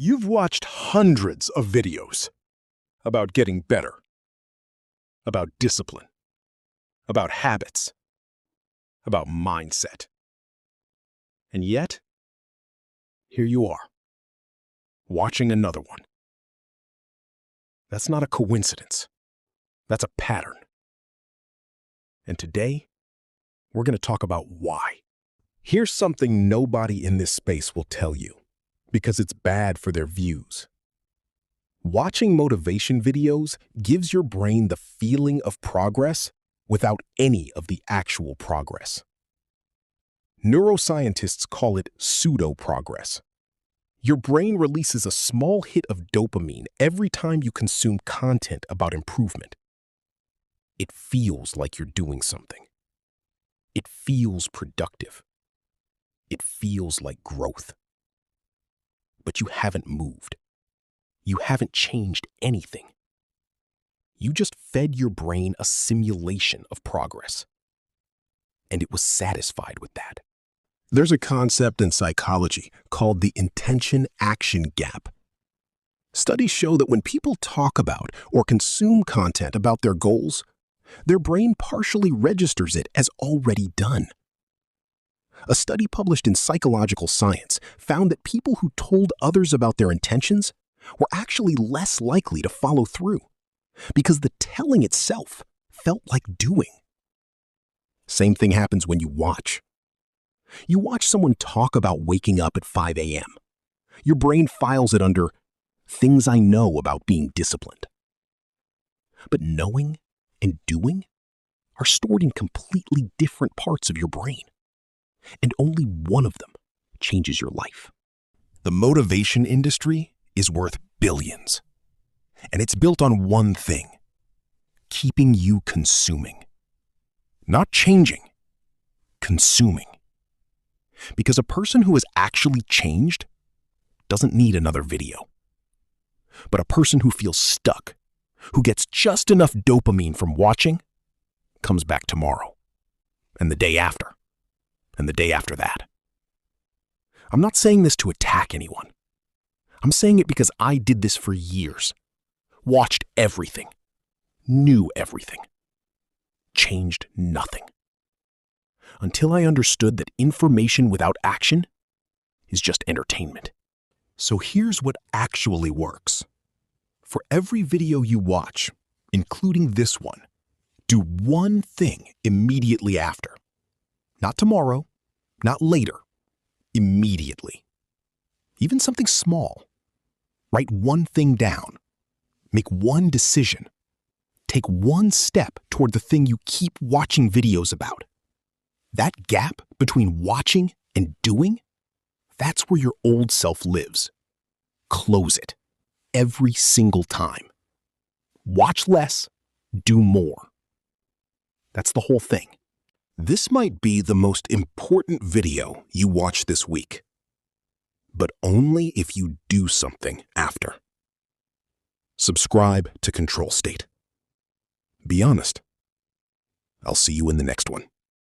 You've watched hundreds of videos about getting better, about discipline, about habits, about mindset. And yet, here you are, watching another one. That's not a coincidence. That's a pattern. And today, we're going to talk about why. Here's something nobody in this space will tell you, because it's bad for their views. Watching motivation videos gives your brain the feeling of progress without any of the actual progress. Neuroscientists call it pseudo-progress. Your brain releases a small hit of dopamine every time you consume content about improvement. It feels like you're doing something. It feels productive. It feels like growth. But you haven't moved. You haven't changed anything. You just fed your brain a simulation of progress. And it was satisfied with that. There's a concept in psychology called the intention-action gap. Studies show that when people talk about or consume content about their goals, their brain partially registers it as already done. A study published in Psychological Science found that people who told others about their intentions were actually less likely to follow through because the telling itself felt like doing. Same thing happens when you watch. You watch someone talk about waking up at 5 a.m. Your brain files it under things I know about being disciplined. But knowing and doing are stored in completely different parts of your brain, and only one of them changes your life. The motivation industry is worth billions, and it's built on one thing: keeping you consuming. Not changing, consuming. Because a person who has actually changed doesn't need another video. But a person who feels stuck, who gets just enough dopamine from watching, comes back tomorrow, and the day after, and the day after that. I'm not saying this to attack anyone. I'm saying it because I did this for years. Watched everything. Knew everything. Changed nothing. Until I understood that information without action is just entertainment. So here's what actually works. For every video you watch, including this one, do one thing immediately after. Not tomorrow, not later, immediately. Even something small. Write one thing down. Make one decision. Take one step toward the thing you keep watching videos about. That gap between watching and doing, that's where your old self lives. Close it. Every single time. Watch less, do more. That's the whole thing. This might be the most important video you watch this week, but only if you do something after. Subscribe to Control State. Be honest. I'll see you in the next one.